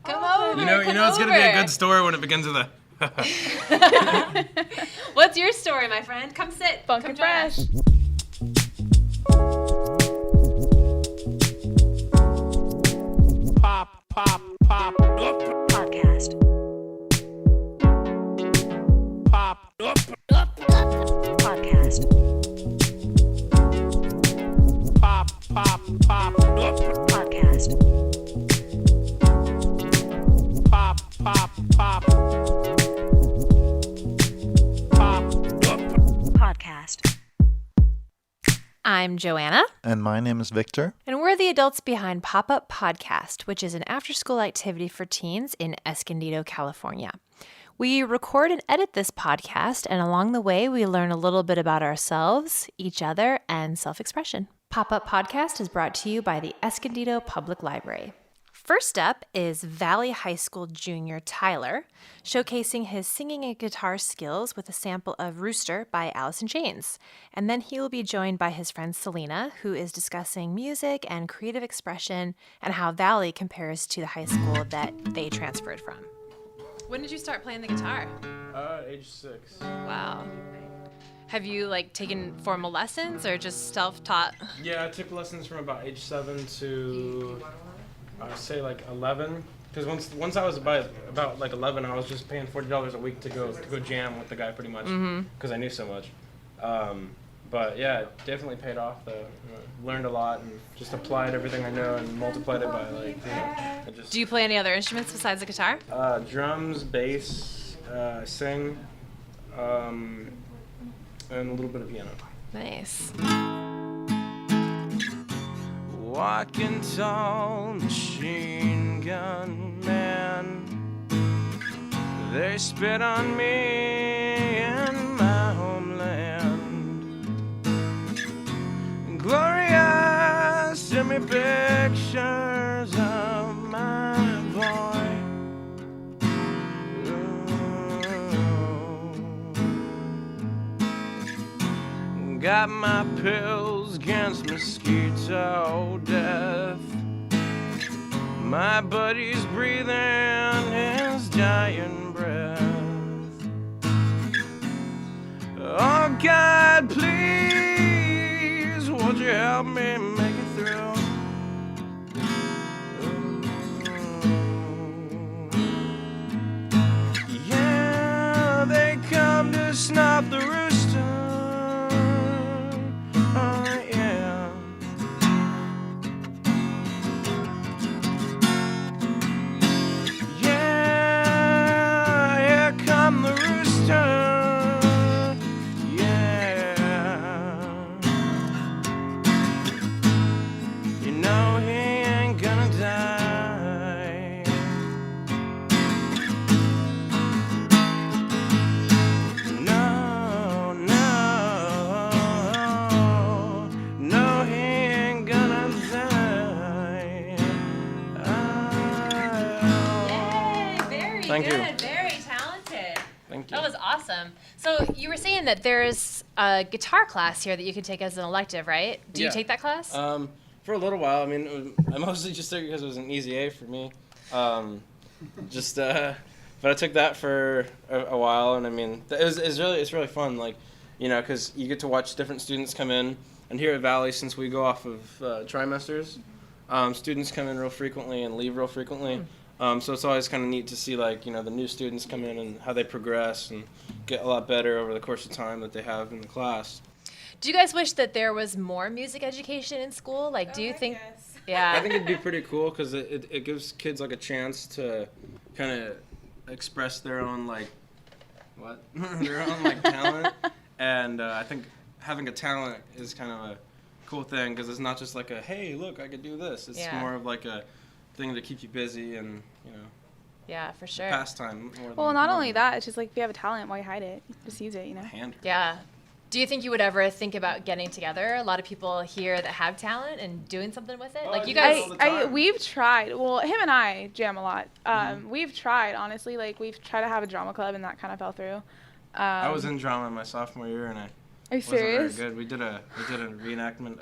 Come over. You know it's gonna be a good story when it begins with a. What's your story, my friend? Come sit. Funky fresh. Pop Podcast. Pop Podcast. Pop Podcast. Podcast. I'm Joanna. And my name is Victor. And we're the adults behind PopUp Podcast, which is an after-school activity for teens in Escondido, California. We record and edit this podcast, and along the way, we learn a little bit about ourselves, each other, and self-expression. PopUp Podcast is brought to you by the Escondido Public Library. First up is Valley High School junior Tyler, showcasing his singing and guitar skills with a sample of Rooster by Alice in Chains. And then he will be joined by his friend Selena, who is discussing music and creative expression and how Valley compares to the high school that they transferred from. When did you start playing the guitar? Age 6. Wow. Have you taken formal lessons or just self-taught? Yeah, I took lessons from about age 7 to I would say 11. Because once I was about 11, I was just paying $40 a week to go jam with the guy pretty much because I knew so much. But yeah, it definitely paid off though. Learned a lot and just applied everything I know and multiplied it by Do you play any other instruments besides the guitar? Drums, bass, sing, and a little bit of piano. Nice. Walking tall, machine gun man. They spit on me in my homeland. Gloria sent me pictures of my boy. Ooh. Got my pills against mosquito death. My buddy's breathing his dying breath. Oh God, please, won't you help me make it through? Yeah, they come to snap the rooster. Oh yeah. Yeah, here come the rooster. Yeah. You know he ain't gonna die. No, no, he ain't gonna die. Yay! Very Thank good. you. Very talented. Thank you. That was awesome. So you were saying that there's a guitar class here that you could take as an elective, right? Do you Yeah. take that class? For a little while. I mean, I mostly just took it because it was an easy A for me. But I took that for a while, and I mean, it's really fun. Because you get to watch different students come in, and here at Valley, since we go off of trimesters, students come in real frequently and leave real frequently. So it's always kind of neat to see the new students come in and how they progress and get a lot better over the course of time that they have in the class. Do you guys wish that there was more music education in school? Do you think? Yes. Yeah. I think it'd be pretty cool because it gives kids a chance to kind of express their own their own talent, and I think having a talent is kind of a cool thing because it's not just hey, look, I could do this. It's more of a thing to keep you busy and Yeah, for sure. pastime. Well, not only that, it's just if you have a talent, why hide it? Just use it, Hand. Yeah. Do you think you would ever think about getting together? A lot of people here that have talent and doing something with it. Oh, You I guys. do all the time. we've tried. Well, him and I jam a lot. We've tried, honestly. We've tried to have a drama club, and that kind of fell through. I was in drama my sophomore year, and I Are you serious? wasn't very good. We did a reenactment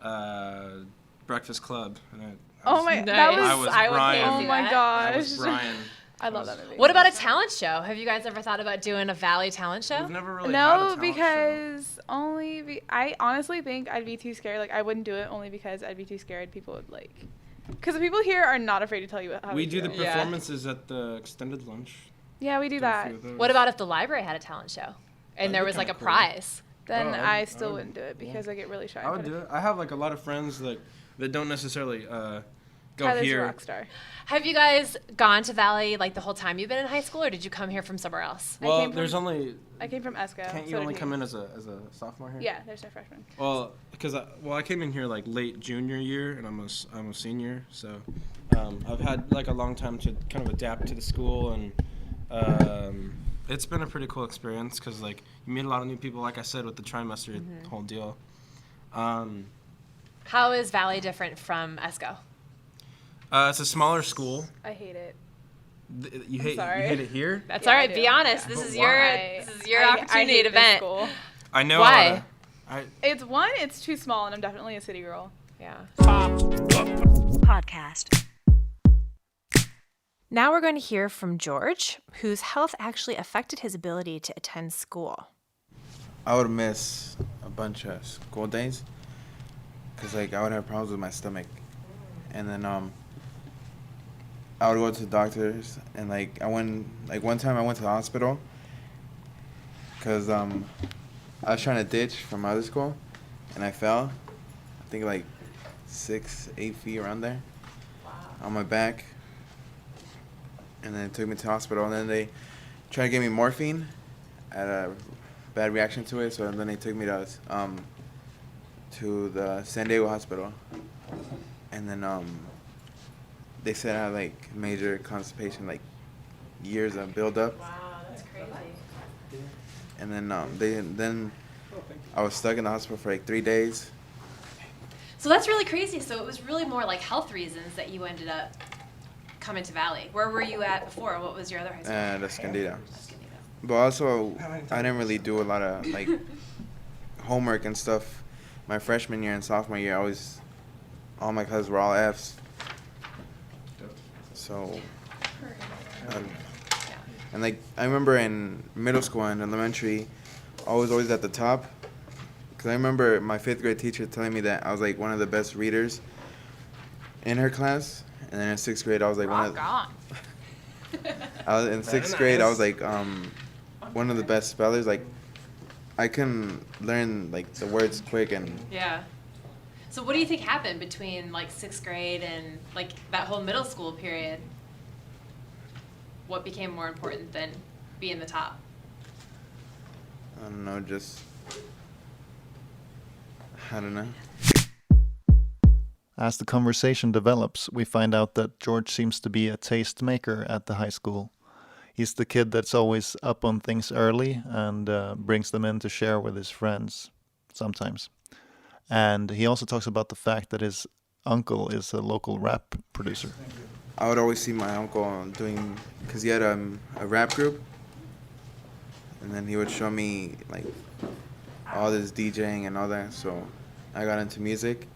of Breakfast Club, and Oh my, Nice. that was. I was Brian. Oh my I gosh. was Brian. I love that movie. What about a talent show? Have you guys ever thought about doing a Valley talent show? We've never really had a No, talent because I honestly think I'd be too scared. Like, I wouldn't do it only because I'd be too scared. People would like, because the people here are not afraid to tell you how show. We they do the feel. Yeah. performances at the extended lunch. Yeah, we do Do a that. few of those. What about if the library had a talent show and That'd there be was like a kinda cool. prize? Then Oh, I still would- wouldn't do it because I get really shy. I would do it. I have like a lot of friends that don't necessarily go Tyler's a here. rock star. Have you guys gone to Valley like the whole time you've been in high school, or did you come here from somewhere else? I Well, came there's from- only. I came from ESCO. Can't you so only did come he. in as a sophomore here? Yeah, there's no freshman. Well, because I came in here like late junior year, and I'm a senior, so I've had like a long time to kind of adapt to the school, and it's been a pretty cool experience because like you meet a lot of new people, like I said, with the trimester whole deal. How is Valley different from ESCO? It's a smaller school. I hate it. You hate sorry. it here? That's Yeah, all I right. do. Be honest. Yeah. This But is why? your I opportunity hate to this vent. school. I know. Why? It's too small, and I'm definitely a city girl. Yeah. Podcast. Now we're going to hear from George, whose health actually affected his ability to attend school. I would miss a bunch of school days because like I would have problems with my stomach, and then I would go to the doctors, and like one time I went to the hospital because I was trying to ditch from my other school, and I fell. I think like 6-8 feet around there. On my back, and then it took me to the hospital, and then they tried to give me morphine. I had a bad reaction to it, so then they took me to the San Diego hospital, and then they said I had like major constipation, like years of buildup. Wow, that's crazy. And then I was stuck in the hospital for like 3 days. So that's really crazy. So it was really more like health reasons that you ended up coming to Valley. Where were you at before? What was your other high school? And Escondido. Escondido. But also, I didn't really do a lot of like homework and stuff. My freshman year and sophomore year, all my classes were all Fs. So, and like I remember in middle school and elementary, I was always at the top. Cause I remember my 5th grade teacher telling me that I was like one of the best readers in her class, and then in 6th grade I was like Rock on. I was in 6th grade. I was like one of the best spellers. Like I can learn like the words quick, and Yeah. So what do you think happened between like 6th grade and like that whole middle school period? What became more important than being the top? I don't know, I don't know. As the conversation develops, we find out that George seems to be a tastemaker at the high school. He's the kid that's always up on things early and brings them in to share with his friends, sometimes. And he also talks about the fact that his uncle is a local rap producer. I would always see my uncle doing, cause he had a rap group, and then he would show me like all this DJing and all that. So I got into music,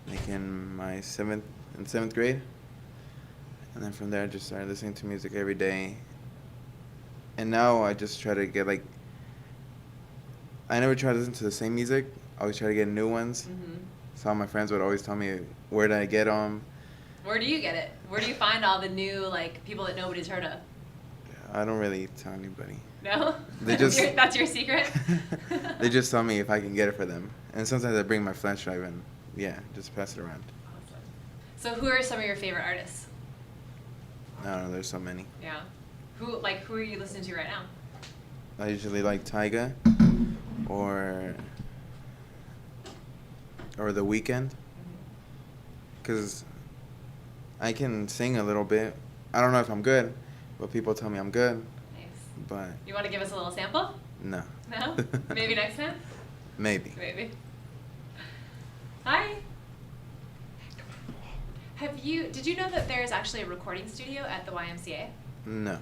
like in my 7th grade, and then from there I just started listening to music every day. And now I just try to get like, I never try to listen to the same music. I always try to get new ones. Mm-hmm. So all my friends would always tell me, where did I get them? Where do you get it? Where do you find all the new like people that nobody's heard of? I don't really tell anybody. No? They just- That's your secret? They just tell me if I can get it for them. And sometimes I bring my flash drive and, yeah, just pass it around. So who are some of your favorite artists? I don't know, there's so many. Yeah. Who are you listening to right now? I usually like Tyga or The Weeknd, because I can sing a little bit. I don't know if I'm good, but people tell me I'm good. Nice. But You want to give us a little sample? no. No? Maybe next time? Maybe. Maybe. Hi. Did you know that there's actually a recording studio at the YMCA? No.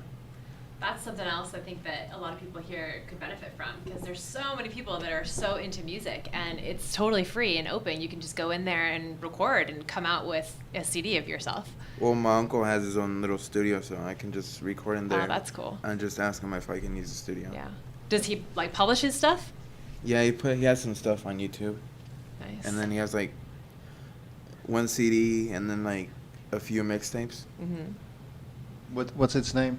That's something else I think that a lot of people here could benefit from, because there's so many people that are so into music, and it's totally free and open. You can just go in there and record and come out with a CD of yourself. Well, my uncle has his own little studio, so I can just record in there. Oh, that's cool. And just ask him if I can use the studio. Yeah. Does he like publish his stuff? Yeah, he has some stuff on YouTube. Nice. And then he has like one CD and then like a few mixtapes. What's its name?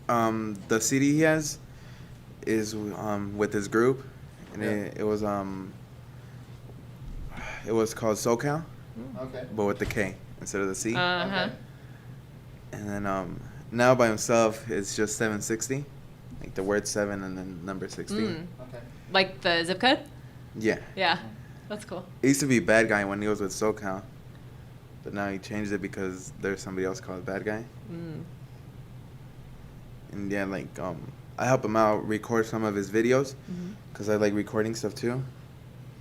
The CD he has is with his group, and it was called SoCal, Okay. but with the K instead of the C. Uh-huh. And then now by himself it's just 760, like the word 7 and then number 60. Okay. Like the zip code? Yeah. Yeah. That's cool. It used to be Bad Guy when he was with SoCal, but now he changed it because there's somebody else called Bad Guy. And yeah, like I help him out record some of his videos because I like recording stuff too.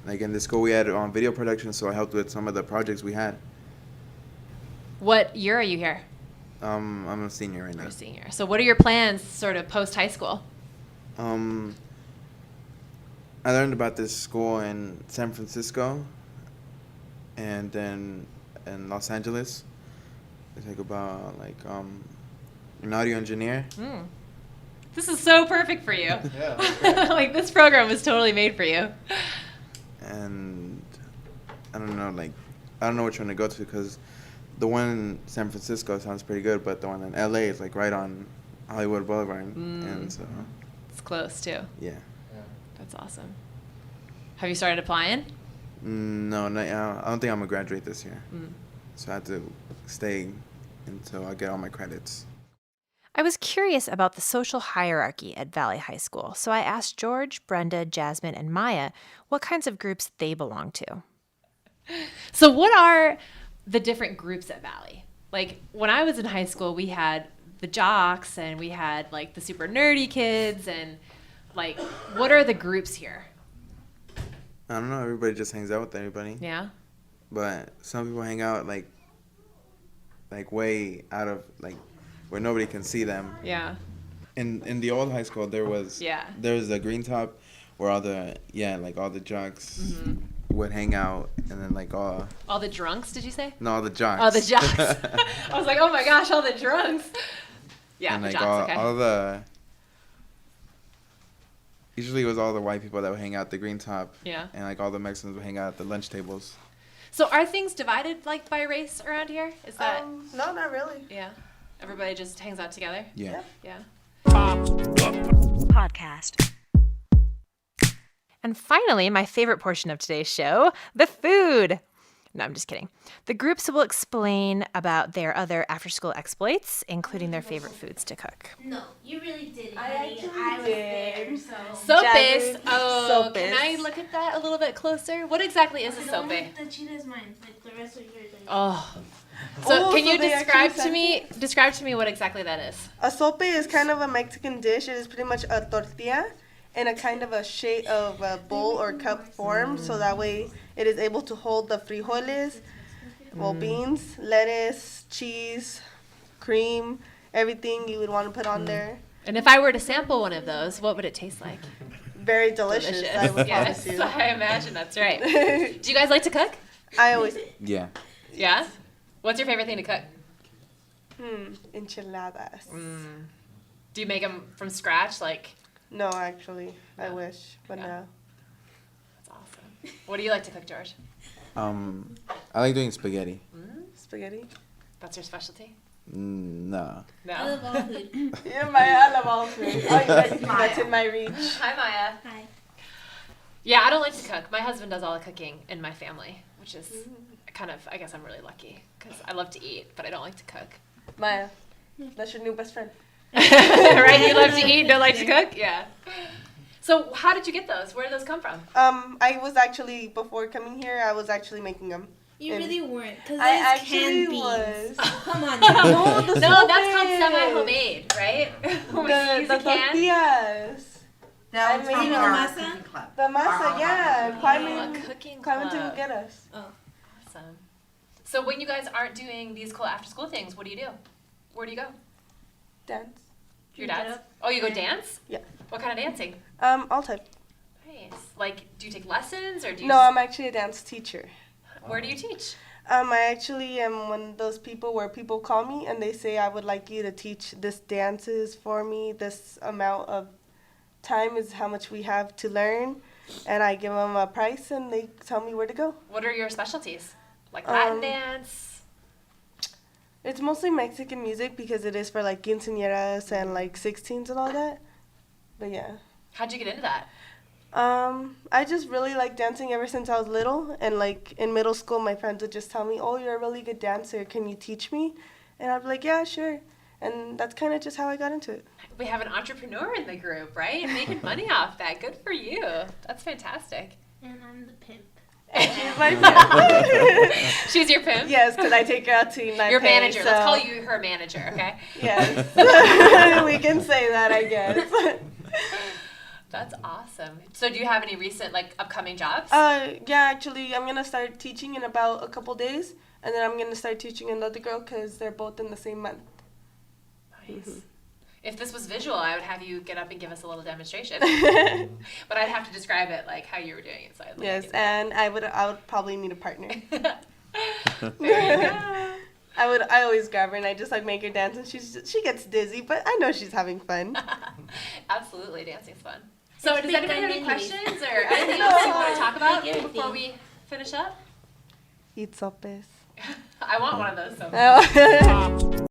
Like in the school we had video production, so I helped with some of the projects we had. What year are you here? I'm a senior right now. You're a senior. So what are your plans sort of post high school? I learned about this school in San Francisco and then in Los Angeles. It's like about like an audio engineer. This is so perfect for you. Yeah. Like this program was totally made for you. And I don't know which one to go to because the one in San Francisco sounds pretty good, but the one in LA is like right on Hollywood Boulevard, and so It's close too. yeah. That's awesome. Have you started applying? No, not yet. I don't think I'm gonna graduate this year, so I have to stay until I get all my credits. I was curious about the social hierarchy at Valley High School, so I asked George, Brenda, Jasmine, and Maya what kinds of groups they belong to. So what are the different groups at Valley? Like when I was in high school, we had the jocks and we had like the super nerdy kids, and like what are the groups here? I don't know. Everybody just hangs out with everybody. Yeah. But some people hang out like way out of like where nobody can see them. Yeah. In the old high school, there was a green top where all the jocks would hang out, and then like all the drunks, did you say? No, all the jocks. Oh, the jocks. I was like, oh my gosh, all the drunks. Yeah, and the like jocks, okay. all the usually it was all the white people that would hang out at the green top. Yeah. And like all the Mexicans would hang out at the lunch tables. So are things divided like by race around here? Is that No, not really. yeah? Everybody just hangs out together? Yeah. Yeah. Podcast. And finally, my favorite portion of today's show, the food. No, I'm just kidding. The groups will explain about their other after-school exploits, including their favorite foods to cook. No, you really didn't. I honey. actually I was did. there, so. Sopas. Jasmine, Oh, sopes. can I look at that a little bit closer? What exactly is a The sope? one with the cheetah's mine, like the rest of yours. Like, Oh. So Oh, can you so they describe actually to me what exactly that is? A sope is kind of a Mexican dish. It is pretty much a tortilla in a kind of a shape of a bowl or cup form, so that way it is able to hold the frijoles, beans, lettuce, cheese, cream, everything you would want to put on there. And if I were to sample one of those, what would it taste like? Very delicious, I would Yes, promise you. I imagine that's right. Do you guys like to cook? I always, Yeah. Yeah? What's your favorite thing to cook? enchiladas. Do you make them from scratch? Like, No, actually, I wish, but Yeah. no. that's awesome. What do you like to cook, George? I like doing spaghetti. Spaghetti? That's your specialty? No. No. I love all food. Yeah, Maya, I love all food. That's in my reach. Hi, Maya. Hi. Yeah, I don't like to cook. My husband does all the cooking in my family, which is kind of, I guess I'm really lucky because I love to eat, but I don't like to cook. Maya, that's your new best friend. Right? You love to eat, don't like to cook? Yeah. So how did you get those? Where did those come from? I was actually, before coming here, I was actually making them. You And really weren't, because I that is actually canned beans. was. Come on now. No, the No, that's called sope. semi-homemade, right? When you use The a can. tortillas. I You made know them. masa? The masa, yeah. Oh, a Climbing cooking to club. get us. Awesome. So when you guys aren't doing these cool after-school things, what do you do? Where do you go? Dance. Your Get dad's? up. Oh, you go dance? Yeah. What kind of dancing? All type. Nice. Like, do you take lessons or do you? No, I'm actually a dance teacher. Where do you teach? I actually am one of those people where people call me and they say, I would like you to teach this dances for me. This amount of time is how much we have to learn. And I give them a price and they tell me where to go. What are your specialties? Like Latin Um, dance? It's mostly Mexican music because it is for like quinceañeras and like 16s and all that. But yeah. How'd you get into that? I just really like dancing ever since I was little. And like in middle school, my friends would just tell me, oh, you're a really good dancer. Can you teach me? And I'd be like, yeah, sure. And that's kind of just how I got into it. We have an entrepreneur in the group, right? Making money off that. Good for you. That's fantastic. And I'm the pimp. She's my pimp. She's your pimp? Yes, because I take her out to eat night Your pay, manager. so- Let's call you her manager, okay? Yes. We can say that, I guess. That's awesome. So do you have any recent, like, upcoming jobs? Yeah, actually, I'm going to start teaching in about a couple days. And then I'm going to start teaching another girl because they're both in the same month. Nice. If this was visual, I would have you get up and give us a little demonstration. But I'd have to describe it like how you were doing it. So I'd like Yes, to do and I would probably need a partner. that. There you go. I always grab her and I just like make her dance and she gets dizzy, but I know she's having fun. Absolutely, dancing's fun. So It's does big anybody have any fun questions or anything else you want to talk about Like before everything. we finish up? Eat sopes. I want one of those. So. Oh.